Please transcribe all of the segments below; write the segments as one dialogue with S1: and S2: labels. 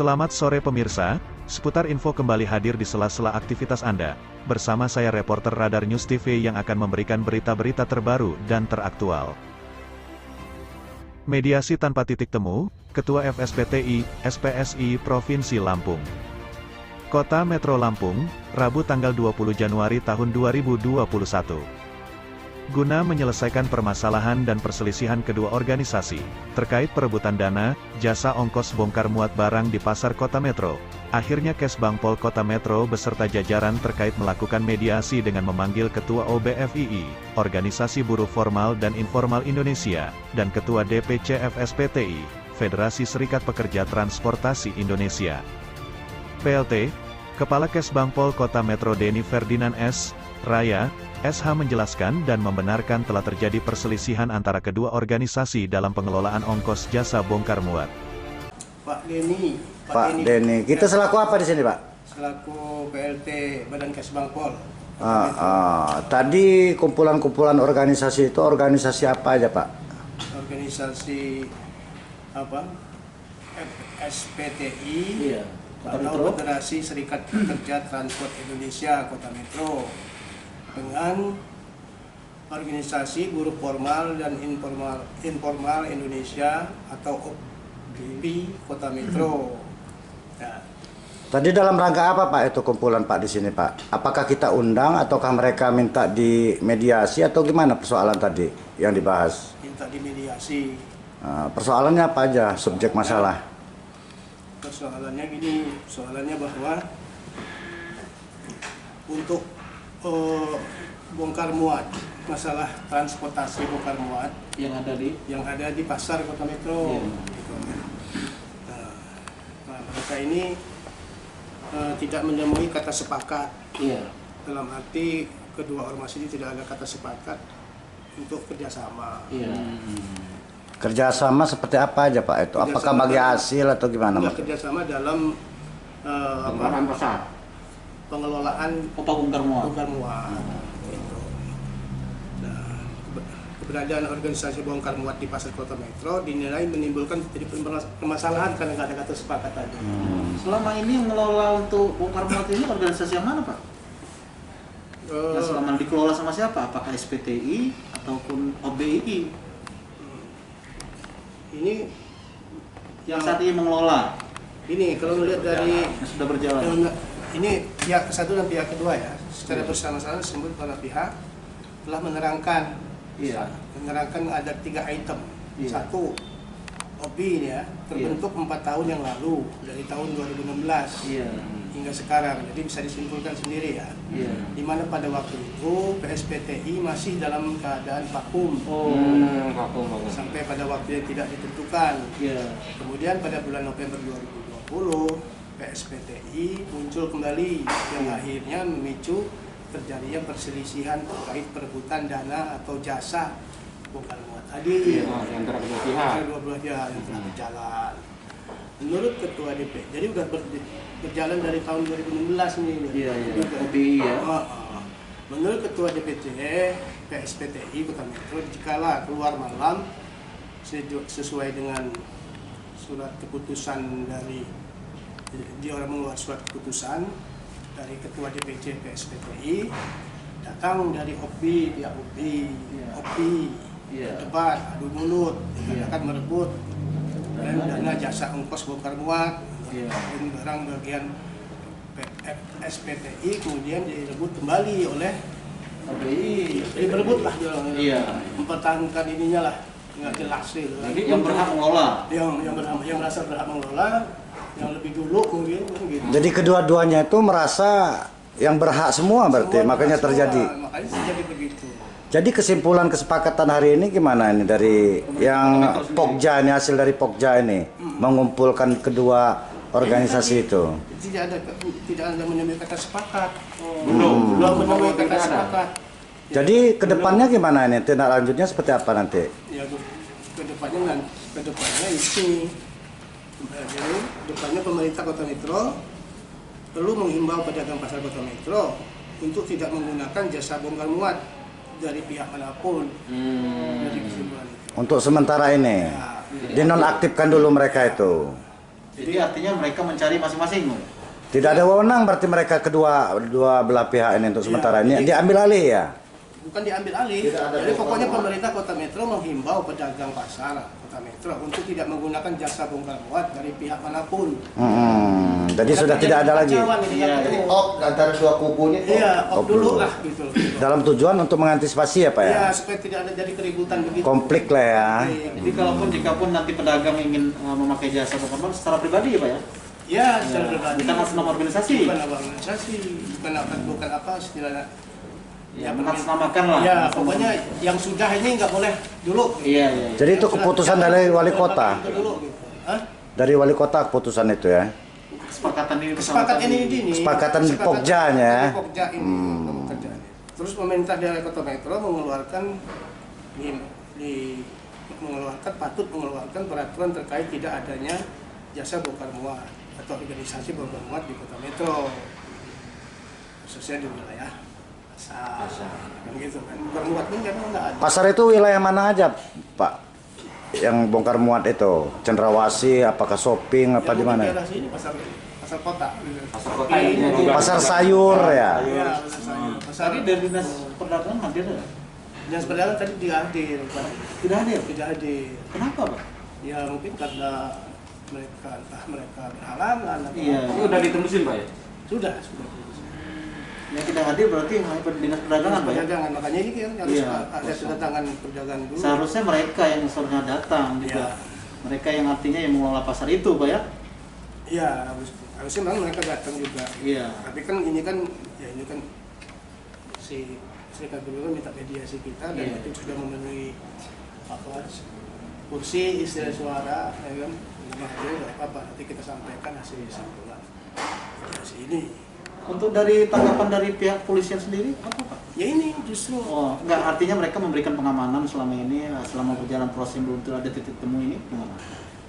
S1: Selamat sore pemirsa, seputar info kembali hadir di sela-sela aktivitas Anda. Bersama saya reporter Radar News TV yang akan memberikan berita-berita terbaru dan teraktual. Mediasi tanpa titik temu, Ketua FSPTI, SPSI Provinsi Lampung. Kota Metro Lampung, Rabu tanggal 20 Januari tahun 2021. Guna menyelesaikan permasalahan dan perselisihan kedua organisasi, terkait perebutan dana, jasa ongkos bongkar muat barang di pasar Kota Metro, akhirnya Kesbangpol Kota Metro beserta jajaran terkait melakukan mediasi dengan memanggil Ketua OBFII, Organisasi Buruh Formal dan Informal Indonesia, dan Ketua DPC FSPTI, Federasi Serikat Pekerja Transportasi Indonesia. PLT, Kepala Kesbangpol Kota Metro Denny Ferdinand S. Raya, SH menjelaskan dan membenarkan telah terjadi perselisihan antara kedua organisasi dalam pengelolaan ongkos jasa bongkar muat.
S2: Pak Denny.
S3: Pak Denny, kita selaku apa di sini, Pak?
S2: Selaku PLT Badan Kesbangpol.
S3: Tadi kumpulan-kumpulan organisasi itu organisasi apa aja, Pak?
S2: Organisasi apa? FSPTI,
S4: Iya.
S2: atau Federasi Serikat Pekerja Transport Indonesia Kota Metro, dengan organisasi buruh formal dan informal Indonesia atau OBFII Kota Metro. Ya.
S3: Tadi dalam rangka apa, Pak, itu kumpulan, Pak, di sini, Pak? Apakah kita undang ataukah mereka minta di mediasi atau gimana persoalan tadi yang dibahas?
S2: Minta dimediasi.
S3: Persoalannya apa aja, subjek masalah?
S2: Persoalannya gini, soalannya bahwa untuk bongkar muat, masalah transportasi bongkar muat
S4: yang ada di
S2: pasar Kota Metro.
S4: Iya.
S2: Gitu. Nah, mereka ini tidak menemui kata sepakat.
S4: Iya.
S2: Dalam arti kedua ormas ini tidak ada kata sepakat untuk kerjasama.
S4: Iya.
S3: Kerjasama seperti apa aja, Pak, itu? Apakah bagi hasil atau gimana, Mas?
S2: Kerjasama dalam pengelolaan
S4: bongkar muat.
S2: Gitu. Nah, keberadaan organisasi bongkar muat di pasar Kota Metro dinilai menimbulkan permasalahan karena nggak ada kata sepakat tadi.
S4: Selama ini yang mengelola untuk bongkar muat ini organisasi yang mana, Pak? Yang selama dikelola sama siapa? Apakah SPTI ataupun OBII?
S2: Ini
S4: Yang saat ini mengelola.
S2: Ini kalau melihat dari
S4: yang sudah berjalan.
S2: Ini pihak satu dan pihak kedua ya, secara bersama-sama disebut para pihak telah menerangkan.
S4: Iya.
S2: Menerangkan ada 3 item.
S4: Iya.
S2: Satu, OBI ya terbentuk 4 tahun yang lalu, dari tahun 2016
S4: Iya.
S2: hingga sekarang, jadi bisa disimpulkan sendiri ya.
S4: Iya.
S2: Di mana pada waktu itu PSPTI masih dalam keadaan vakum. Sampai pada waktu yang tidak ditentukan.
S4: Iya.
S2: Kemudian pada bulan November 2020 PSPTI muncul kembali yang akhirnya memicu terjadinya perselisihan terkait perebutan dana atau jasa bongkar muat tadi.
S5: Antara kedua pihak.
S2: Dua belah pihak yang telah berjalan. Menurut Ketua DP, jadi udah berjalan dari tahun 2016 ini.
S4: Iya. OBI ya.
S2: Menurut Ketua DPC PSPTI Kota Metro, jikalau keluar malam sesuai dengan surat keputusan dari dia orang mengeluarkan surat keputusan dari Ketua DPC PSPTI, datang dari OBI, pihak OBI, debat, adu mulut, akan merebut dan dana jasa ongkos bongkar muat, dan barang bagian SPTI kemudian direbut kembali oleh
S4: OBI.
S2: Direbut lah,
S4: Mempertahankan
S2: ininya lah, nggak jelas sih.
S4: Jadi yang berhak mengelola.
S2: Yang merasa berhak mengelola, yang lebih dulu mungkin gitu.
S3: Jadi kedua-duanya itu merasa yang berhak semua berarti, makanya terjadi.
S2: Makanya terjadi begitu.
S3: Jadi kesimpulan kesepakatan hari ini gimana ini dari yang Pokja ini, hasil dari Pokja ini mengumpulkan kedua organisasi itu?
S2: Tidak ada menemui kata sepakat. Belum menemui kata sepakat.
S3: Jadi kedepannya gimana ini? Tindak lanjutnya seperti apa nanti?
S2: Ya kedepannya ini. Jadi kedepannya pemerintah Kota Metro perlu menghimbau pedagang pasar Kota Metro untuk tidak menggunakan jasa bongkar muat dari pihak manapun. Dari kesimpulan itu.
S3: Untuk sementara ini, dinonaktifkan dulu mereka itu.
S4: Jadi artinya mereka mencari masing-masing.
S3: Tidak ada wewenang berarti mereka dua belah pihak ini untuk sementara ini
S2: jadi-
S3: diambil alih ya.
S2: Bukan diambil alih.
S4: Tidak ada
S2: Jadi pokoknya
S4: perubahan.
S2: pemerintah Kota Metro menghimbau pedagang pasar Kota Metro untuk tidak menggunakan jasa bongkar muat dari pihak manapun.
S3: Jadi sudah tidak ada lagi.
S4: Iya,
S5: Jadi op antara dua kubu ini.
S2: Iya,
S3: op
S2: op dulu
S3: dulu.
S2: lah gitu.
S3: Dalam tujuan untuk mengantisipasi ya Pak ya.
S2: Iya, supaya tidak ada jadi keributan begitu.
S3: Konflik lah ya.
S4: Jadi kalaupun jikapun nanti pedagang ingin memakai jasa bongkar muat secara pribadi ya Pak ya?
S2: Ya, secara pribadi.
S4: Bukan atas nama organisasi.
S2: Bukan nama organisasi, bukan apa istilahnya.
S4: Ya, mengatasnamakan lah.
S2: Ya, pokoknya yang sudah ini nggak boleh dulu.
S4: Iya, iya. iya.
S3: Jadi itu keputusan dari wali kota.
S2: Itu dulu gitu. Hah?
S3: Dari wali kota keputusan itu ya.
S4: Kesepakatan ini
S2: Kesepakatan ini.
S3: Kesepakatan Pokjanya.
S2: dari Pokja ini. Pokjanya. Terus pemerintah daerah Kota Metro patut mengeluarkan peraturan terkait tidak adanya jasa bongkar muat atau organisasi bongkar muat di Kota Metro, khususnya di wilayah pasar. Kan gitu kan. Bongkar muat ini kan nggak ada.
S3: Pasar itu wilayah mana aja Pak? Yang bongkar muat itu Cendrawasih, apakah shopping apa di mana?
S2: Daerah sini pasar kota.
S4: Pasar kota ini.
S3: Pasar sayur ya.
S2: Iya, pasar sayur. Pasar
S4: Tadi dari dinas perdagangan hadir ya?
S2: dinas perdagangan tadi tidak hadir, Pak.
S4: Tidak hadir.
S2: Tidak hadir.
S4: Kenapa Pak?
S2: Ya mungkin karena mereka berhalangan. atau
S4: Iya.
S2: apa.
S6: Udah ditembusin Pak ya?
S2: Sudah.
S4: Yang tidak hadir berarti hanya dinas perdagangan Pak ya?
S2: Perdagangan, makanya ini kan harus
S4: Iya.
S2: ada kedatangan perdagangan dulu.
S4: Seharusnya mereka yang seharusnya datang juga.
S2: Iya.
S4: Mereka yang artinya yang mengelola pasar itu Pak ya?
S2: Iya, harusnya memang mereka datang juga.
S4: Iya.
S2: Tapi kan ini kan si Serikat Buruh minta mediasi kita dan
S4: Iya.
S2: itu sudah memenuhi kursi istilah suara, ya kan? Makanya nggak apa-apa, nanti kita sampaikan hasil kesimpulan mediasi ini.
S4: Untuk dari tanggapan dari pihak polisian sendiri apa Pak?
S2: Ya ini justru
S4: Oh, enggak artinya mereka memberikan pengamanan selama ini selama berjalan proses belum ada titik temu ini gimana?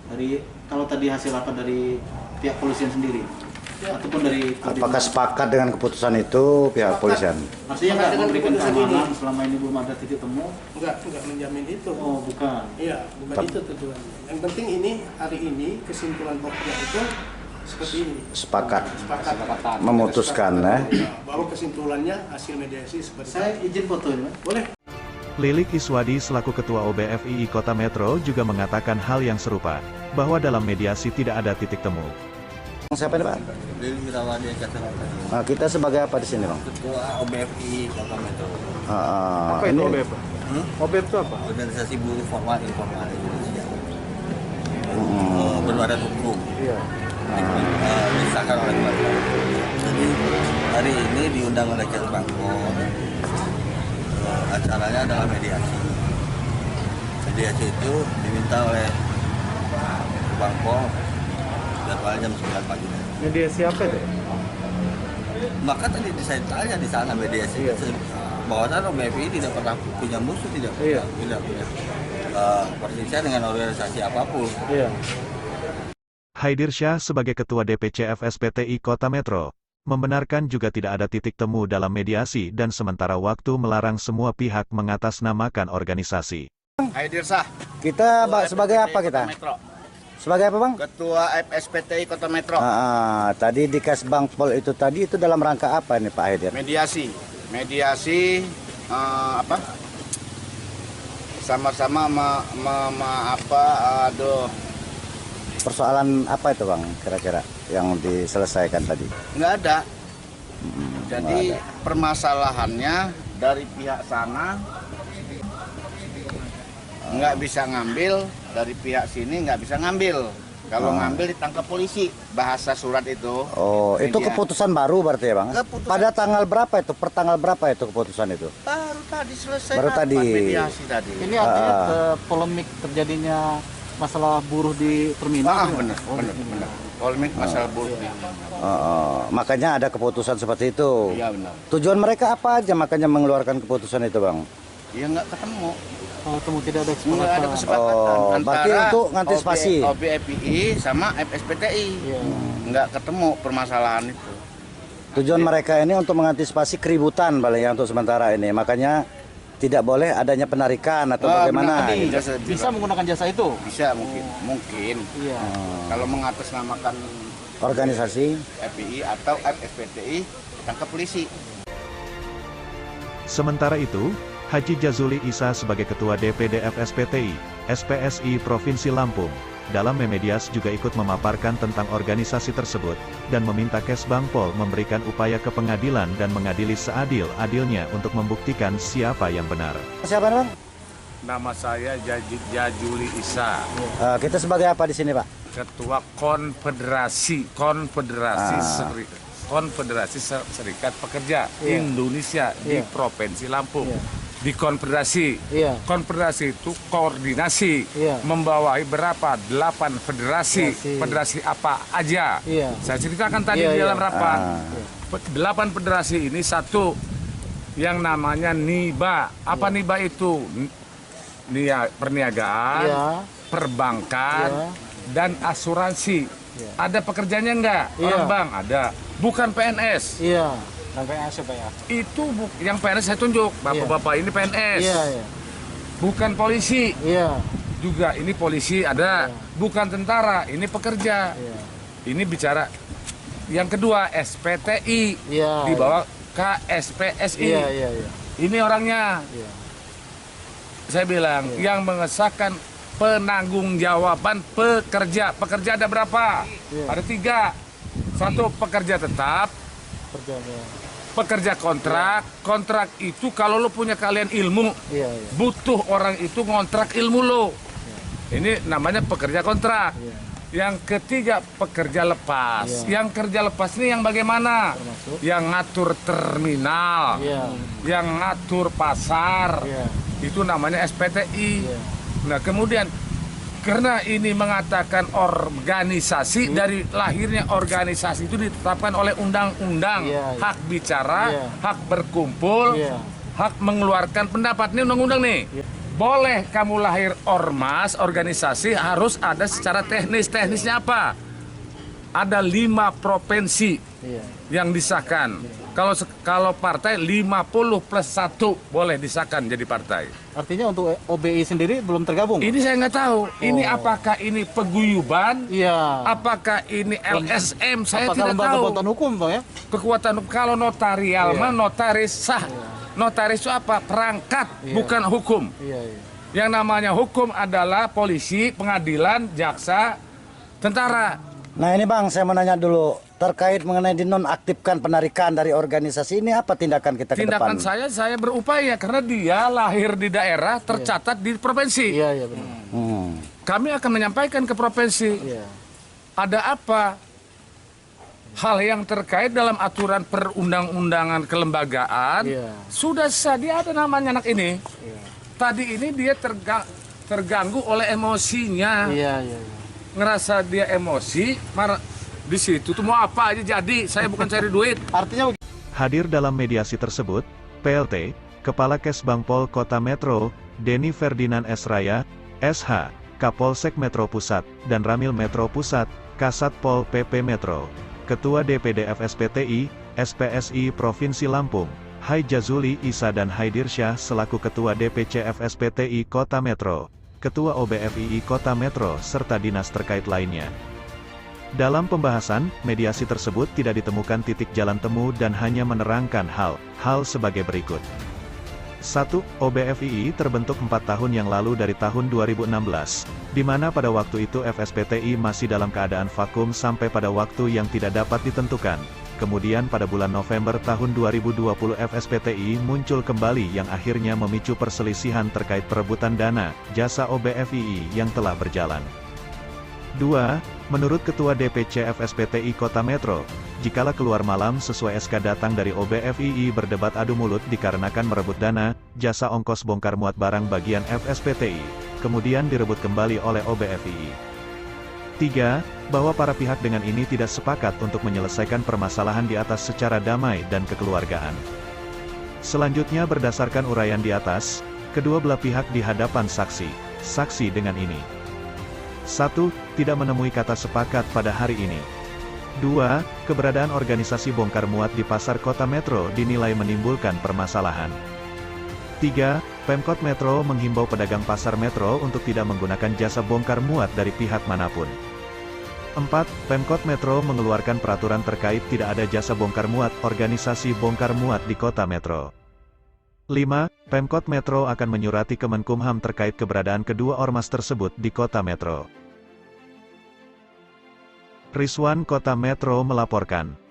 S4: Dari kalau tadi hasil apa dari pihak polisian sendiri
S2: Ya.
S4: ataupun dari
S3: Apakah sepakat dengan keputusan itu pihak polisian?
S4: artinya nggak
S2: Dengan
S4: memberikan
S2: keputusan
S4: keamanan
S2: ini.
S4: selama ini belum ada titik temu?
S2: nggak menjamin itu.
S4: Oh, bukan.
S2: Iya, bukan itu tujuannya. Yang penting ini hari ini kesimpulan Pokja itu seperti ini.
S3: Sepakat
S2: Sepakat.
S3: memutuskan ya.
S2: Bahwa kesimpulannya hasil mediasi seperti
S4: Saya izin foto ini Pak.
S2: boleh.
S1: Lilik Iswadi selaku Ketua OBFII Kota Metro juga mengatakan hal yang serupa, bahwa dalam mediasi tidak ada titik temu.
S3: Siapa ini Pak?
S5: Lilik Mirawadi Kacamata.
S3: Nah, kita sebagai apa di sini Bang?
S5: Ketua OBFI Kota Metro.
S3: Ini
S6: OBF itu apa?
S5: Organisasi Buruh Formal Informal Indonesia. Berbadan hukum.
S6: Iya.
S5: Disahkan oleh keluarga. Jadi hari ini diundang oleh Bangko. Acaranya adalah mediasi. Mediasi itu diminta oleh Bangko jadwalnya jam 9 pagi.
S6: Mediasi apa itu?
S5: Maka tadi saya tanya di sana mediasi bahwasan OBFI tidak pernah punya musuh, tidak
S6: Iya.
S5: punya perselisihan dengan organisasi apapun.
S6: Iya.
S1: Haidir Syah sebagai Ketua DPC FSPTI Kota Metro, membenarkan juga tidak ada titik temu dalam mediasi dan sementara waktu melarang semua pihak mengatasnamakan organisasi.
S7: Haidir Syah,
S3: Kita sebagai apa kita?
S7: Metro.
S3: Sebagai apa Bang?
S7: Ketua FSPTI Kota Metro.
S3: Tadi di Kasbangpol itu tadi itu dalam rangka apa nih Pak Haidir?
S7: Mediasi sama-sama
S3: Persoalan apa itu Bang kira-kira yang diselesaikan tadi?
S7: nggak ada. Jadi
S3: nggak ada.
S7: permasalahannya dari pihak sana nggak bisa ngambil, dari pihak sini nggak bisa ngambil. Kalau ngambil ditangkap polisi, bahasa surat itu.
S3: Oh, itu
S7: Media.
S3: keputusan baru berarti ya Bang?
S7: Keputusan-
S3: Pada tanggal berapa itu? Per tanggal berapa itu keputusan itu?
S7: Baru tadi selesai
S3: Baru
S7: rapat
S3: tadi.
S7: mediasi tadi.
S4: Ini artinya polemik terjadinya masalah buruh di terminal.
S7: benar. Polemik masalah buruh.
S3: Makanya ada keputusan seperti itu.
S7: Iya benar.
S3: Tujuan mereka apa aja makanya mengeluarkan keputusan itu Bang?
S7: Ya nggak ketemu.
S4: Oh, temu tidak ada
S7: Nggak ada kesepakatan
S3: Oh, berarti untuk ngantisipasi.
S7: OBFI sama FSPTI. Nggak ketemu permasalahan itu.
S3: Tujuan mereka ini untuk mengantisipasi keributan paling ya untuk sementara ini. Makanya tidak boleh adanya penarikan atau bagaimana?
S7: benar,
S3: gitu.
S7: jasa
S4: Bisa menggunakan jasa itu?
S7: Bisa mungkin.
S4: Iya.
S7: Kalau mengatasnamakan
S3: Organisasi.
S7: FPI atau FSPTI, tangkap polisi.
S1: Sementara itu, Haji Jazuli Isa sebagai Ketua DPD FSPTI, SPSI Provinsi Lampung, dalam Memedias juga ikut memaparkan tentang organisasi tersebut, dan meminta Kesbangpol memberikan upaya ke pengadilan dan mengadili seadil-adilnya untuk membuktikan siapa yang benar.
S3: Siapa Bang?
S8: Nama saya Jazuli Isa,
S3: Kita sebagai apa di sini Pak?
S8: Ketua Konfederasi Serikat Pekerja Indonesia di Provinsi Lampung. Di konfederasi, konfederasi itu koordinasi, membawahi berapa? 8 federasi, federasi apa aja. Saya ceritakan tadi di dalam rapat. 8 federasi ini satu yang namanya NIBA. Apa NIBA itu? Perniagaan, perbankan, dan asuransi. Ada pekerjanya enggak? Orang bank ada. Bukan PNS. Itu yang PNS saya tunjuk. Bapak-bapak ini PNS. Bukan polisi. Juga ini polisi ada. Bukan tentara. Ini pekerja. Ini bicara. Yang kedua SPTI. Di bawah KSPSI. Ini orangnya. Saya bilang yang mengesahkan penanggung-jawaban pekerja. Pekerja ada berapa? Ada 3. 1 pekerja tetap, pekerja kontrak. Kontrak itu kalau lo punya kalian ilmu, butuh orang itu ngontrak ilmu lo. Ini namanya pekerja kontrak. Yang ketiga pekerja lepas. Yang kerja lepas ini yang bagaimana? Yang ngatur terminal, yang ngatur pasar. Itu namanya SPTI. Nah kemudian karena ini mengatakan organisasi, dari lahirnya organisasi itu ditetapkan oleh undang-undang. Hak bicara, hak berkumpul, hak mengeluarkan pendapat. Ini undang-undang nih. Boleh kamu lahir ormas, organisasi, harus ada secara teknis. Teknisnya apa? Ada 5 provinsi yang disahkan. Kalau partai 50+1 boleh disahkan jadi partai.
S4: Artinya untuk OBI sendiri belum tergabung?
S8: Ini saya nggak tahu. Ini apakah ini peguyuban? Apakah ini LSM? Saya tidak tahu.
S4: Kekuatan hukum toh ya?
S8: Kekuatan hukum. Kalau notarial mah notaris sah. Notaris itu apa? Perangkat, bukan hukum. Yang namanya hukum adalah polisi, pengadilan, jaksa, tentara.
S3: Nah ini Bang, saya mau nanya dulu terkait mengenai dinonaktifkan penarikan dari organisasi ini, apa tindakan kita ke depan?
S8: Tindakan saya berupaya karena dia lahir di daerah, tercatat di provinsi.
S4: Benar.
S8: Kami akan menyampaikan ke provinsi. Ada apa? Hal yang terkait dalam aturan perundang-undangan kelembagaan sudah sah. Dia ada namanya anak ini. Tadi ini dia terganggu oleh emosinya. Ngerasa dia emosi, marah di situ tuh mau apa aja jadi. Saya bukan cari duit.
S4: Artinya
S1: Hadir dalam mediasi tersebut, PLT, Kepala Kesbangpol Kota Metro, Denny Ferdinand S. Raya, SH, Kapolsek Metro Pusat, dan Ramil Metro Pusat, Kasat Pol PP Metro, Ketua DPD FSPTI, SPSI Provinsi Lampung, Hai Jazuli Isa dan Haidirsyah selaku Ketua DPC FSPTI Kota Metro, Ketua OBFII Kota Metro serta dinas terkait lainnya. Dalam pembahasan, mediasi tersebut tidak ditemukan titik jalan temu dan hanya menerangkan hal sebagai berikut. 1. OBFII terbentuk 4 tahun yang lalu dari tahun 2016, di mana pada waktu itu FSPTI masih dalam keadaan vakum sampai pada waktu yang tidak dapat ditentukan. Kemudian pada bulan November tahun 2020 FSPTI muncul kembali yang akhirnya memicu perselisihan terkait perebutan dana, jasa OBFII yang telah berjalan. 2. Menurut Ketua DPC FSPTI Kota Metro, jikalau keluar malam sesuai SK datang dari OBFII berdebat adu mulut dikarenakan merebut dana, jasa ongkos bongkar muat barang bagian FSPTI, kemudian direbut kembali oleh OBFII. 3. Bahwa para pihak dengan ini tidak sepakat untuk menyelesaikan permasalahan di atas secara damai dan kekeluargaan. Selanjutnya berdasarkan uraian di atas, kedua belah pihak di hadapan saksi dengan ini. 1. Tidak menemui kata sepakat pada hari ini. 2. Keberadaan organisasi bongkar muat di pasar Kota Metro dinilai menimbulkan permasalahan. 3. Pemkot Metro menghimbau pedagang pasar Metro untuk tidak menggunakan jasa bongkar muat dari pihak manapun. 4. Pemkot Metro mengeluarkan peraturan terkait tidak ada jasa bongkar muat organisasi bongkar muat di Kota Metro. 5. Pemkot Metro akan menyurati Kemenkumham terkait keberadaan kedua ormas tersebut di Kota Metro. Rizwan, Kota Metro melaporkan.